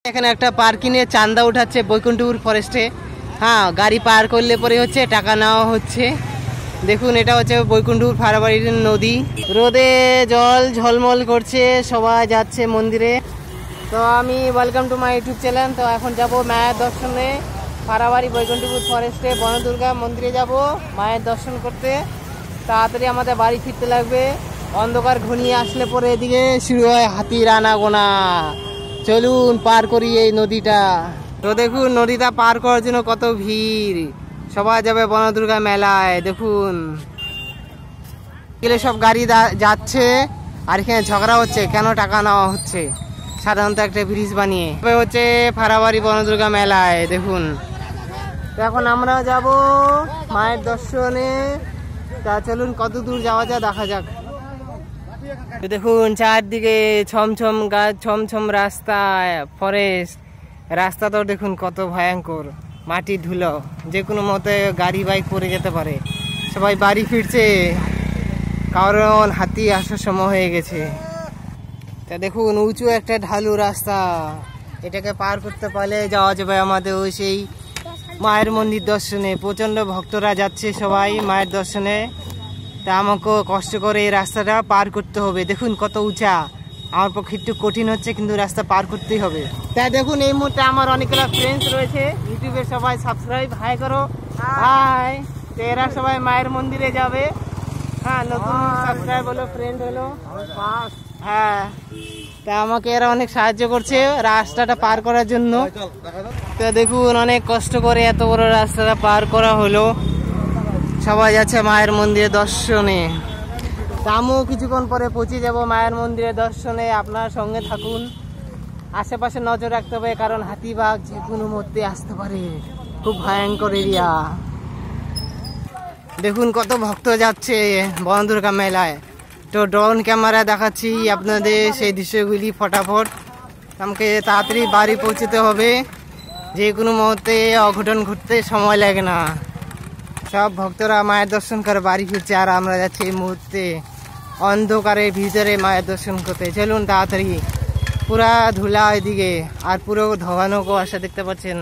এখানে একটা পার্কিংয়ে চাঁদা উঠাচ্ছে বৈকুণ্ঠপুর ফরেস্টে। হ্যাঁ, গাড়ি পার করলে পরে হচ্ছে টাকা নেওয়া হচ্ছে। দেখুন, এটা হচ্ছে বৈকুণ্ঠপুর ফাড়াবাড়ির নদী। রোদে জল ঝলমল করছে, সবাই যাচ্ছে মন্দিরে। তো আমি welcome to my YouTube channel. তো এখন যাব মায়ের দর্শনে ফাড়াবাড়ি বৈকুণ্ঠপুর ফরেস্টে বনদুর্গা মন্দিরে যাব মায়ের দর্শন করতে। তাড়াতাড়ি আমাদের বাড়ি ফিরতে লাগবে, অন্ধকার ঘনিয়ে আসলে পরে এদিকে শুরু হয় হাতির আনাগোনা। চলুন পার করি এই নদীটা। তো দেখুন, নদীটা পার করার জন্য কত ভিড়, সবাই যাবে বনদুর্গা মেলায়। দেখুন গেলে সব গাড়ি যাচ্ছে, আর এখানে ঝগড়া হচ্ছে কেন টাকা নেওয়া হচ্ছে সাধারণত একটা ব্রিজ বানিয়ে। হচ্ছে ফাড়াবাড়ি বনদুর্গা মেলায়। দেখুন, এখন আমরা যাব মায়ের দর্শনে। তা চলুন কত দূর যাওয়া যায় দেখা যাক। দেখুন চারদিকে ছমছম গাছ, ছমছম রাস্তা, ফরেস্ট। রাস্তা তো দেখুন কত ভয়ঙ্কর, মাটির ধুলো, যে কোনো মতে গাড়ি বাইক পড়ে যেতে পারে। সবাই বাড়ি ফিরছে কারণ হাতি আসার সময় হয়ে গেছে। তা দেখুন উঁচু একটা ঢালু রাস্তা, এটাকে পার করতে পারলে যাওয়া যাবে আমাদের ওই সেই মায়ের মন্দির দর্শনে। প্রচণ্ড ভক্তরা যাচ্ছে সবাই মায়ের দর্শনে। তা আমাকেও কষ্ট করে এই রাস্তাটা পার করতে হবে। দেখুন কত উঁচা, আমার পক্ষে একটু কঠিন হচ্ছে, কিন্তু রাস্তা পার করতেই হবে। তাই দেখুন এই মুহূর্তে আমার অনেকগুলো ফ্রেন্ডস রয়েছে ইউটিউবে, সবাই সাবস্ক্রাইব হাই করো, হাই। তো এরা সবাই মায়ের মন্দিরে যাবে। হ্যাঁ, নতুন সাবস্ক্রাইব হলো, ফ্রেন্ড হলো। হ্যাঁ, তা আমাকে এরা অনেক সাহায্য করছে রাস্তাটা পার করার জন্য। তো দেখুন অনেক কষ্ট করে এত বড় রাস্তাটা পার করা হলো। সবাই যাচ্ছে মায়ের মন্দিরে দর্শনে। তা আমিও কিছুক্ষণ পরে পৌঁছে যাব মায়ের মন্দিরে দর্শনে। আপনার সঙ্গে থাকুন, আশেপাশে নজর রাখতে হবে কারণ হাতি বাঘ যে কোনো মুহূর্তে আসতে পারে, খুব ভয়ঙ্কর এরিয়া। দেখুন কত ভক্ত যাচ্ছে বনদুর্গা মেলায়। তো ড্রোন ক্যামেরা দেখাচ্ছি আপনাদের সেই দৃশ্যগুলি ফটাফট। আমাকে তাড়াতাড়ি বাড়ি পৌঁছতে হবে, যে কোনো মুহূর্তে অঘটন ঘটতে সময় লাগে না। সব ভক্তরা মায়ের দর্শন করে বাড়ি ফিরছে, আর আমরা যাচ্ছি এই মুহূর্তে অন্ধকারের ভিতরে মায়ের দর্শন করতে। চলুন তাড়াতাড়ি। পুরা ধুলা এদিকে, আর পুরো ধোয়ানো কুয়াশা দেখতে পাচ্ছেন।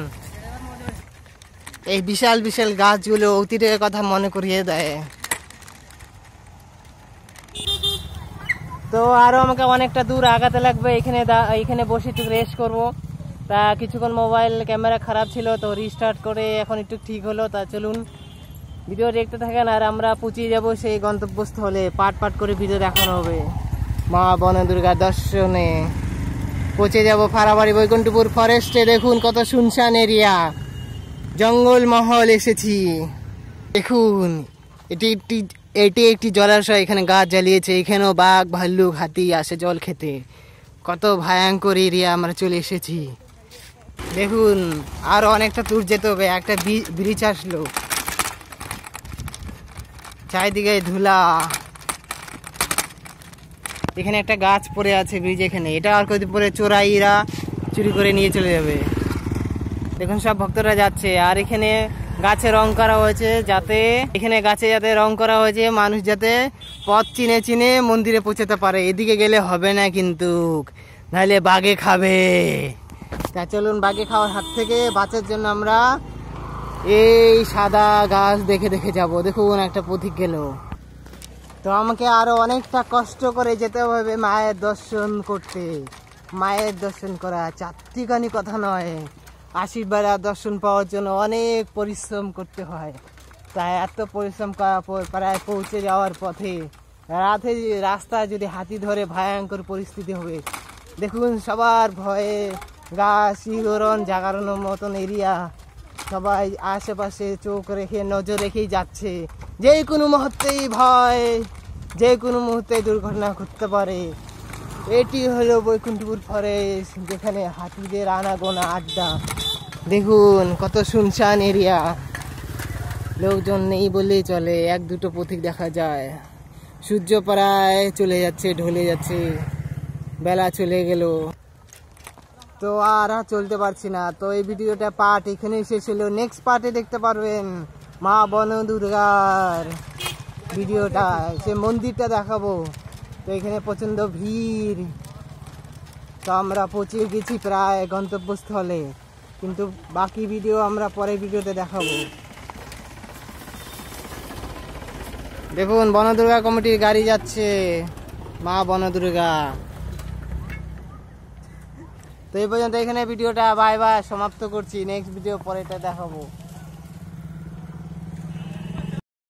এই বিশাল বিশাল গাছগুলো অতীতের কথা মনে করিয়ে দেয়। তো আরো আমাকে অনেকটা দূর আগাতে লাগবে। এখানে বসে একটু রেস্ট করবো। তা কিছুক্ষণ মোবাইল ক্যামেরা খারাপ ছিল, তো রিস্টার্ট করে এখন একটু ঠিক হলো। তা চলুন ভিডিও দেখতে থাকেন, আর আমরা পৌঁছে যাব সেই গন্তব্যস্থলে। পাট পাট করে ভিডিও দেখানো হবে মা বনদুর্গা দর্শনে। পৌঁছে যাব ফাড়াবাড়ি বৈকুণ্ঠপুর ফরেস্টে। দেখুন কত শুনশান এরিয়া, জঙ্গল মহল এসেছি। দেখুন এটি একটি জলাশয়, এখানে গাছ জ্বালিয়েছে। এখানেও বাঘ ভাল্লুক হাতি আসে জল খেতে। কত ভয়ঙ্কর এরিয়া আমরা চলে এসেছি। দেখুন আরো অনেকটা দূর যেতে হবে, একটা ব্রিজ আসলো, চারিদিকে ধুলা। এখানে একটা গাছ পড়ে আছে ব্রিজ এখানে, এটা আর কদিন পরে চোরাইরা চুরি করে নিয়ে চলে যাবে। দেখুন সব ভক্তরা যাচ্ছে, আর এখানে গাছে রং করা হয়েছে যাতে রং করা হয়েছে মানুষ যাতে পথ চিনে চিনে মন্দিরে পৌঁছাতে পারে। এদিকে গেলে হবে না কিন্তু, নাহলে বাঘে খাবে। তা চলুন বাঘে খাওয়ার হাত থেকে বাঁচার জন্য আমরা এই সাদা গাছ দেখে দেখে যাব। দেখুন একটা পথিক গেল। তো আমাকে আরো অনেকটা কষ্ট করে যেতে হবে মায়ের দর্শন করতে। মায়ের দর্শন করা চারটিখানি কথা নয়, আশীর্বাদ আর দর্শন পাওয়ার জন্য অনেক পরিশ্রম করতে হয়। তাই এত পরিশ্রম করার পর প্রায় পৌঁছে যাওয়ার পথে রাস্তা যদি হাতি ধরে ভয়ঙ্কর পরিস্থিতি হবে। দেখুন সবার ভয়ে গা শিহরণ জাগানোর মতন এরিয়া। সবাই আশেপাশে চোখ রেখে নজর রেখেই যাচ্ছে, যে কোনো মুহূর্তেই ভয়, যে কোনো মুহূর্তে দুর্ঘটনা ঘটতে পারে। এটি হলো বৈকুণ্ঠপুর ফরেস্ট, যেখানে হাতিদের আনাগোনা আড্ডা। দেখুন কত শুনশান এরিয়া, লোকজন নেই বললেই চলে, এক দুটো পথিক দেখা যায়। সূর্য প্রায় চলে যাচ্ছে, ঢলে যাচ্ছে, বেলা চলে গেল। তো আর চলতে পারছি না। তো এই ভিডিওটা পার্ট এখানে শেষ হলো, নেক্সট পার্টে দেখতে পারবেন মা বনদুর্গার ভিডিওটা, সে মন্দিরটা দেখাবো। তো এখানে প্রচন্ড ভিড়, তো আমরা পৌঁছে গেছি প্রায় গন্তব্যস্থলে, কিন্তু বাকি ভিডিও আমরা পরের ভিডিওতে দেখাবো। দেখুন বনদুর্গা কমিটির গাড়ি যাচ্ছে, মা বনদুর্গা। তো এই পর্যন্ত এখানে ভিডিওটা বাই বাই সমাপ্ত করছি। নেক্সট ভিডিও পরেটা দেখাবো।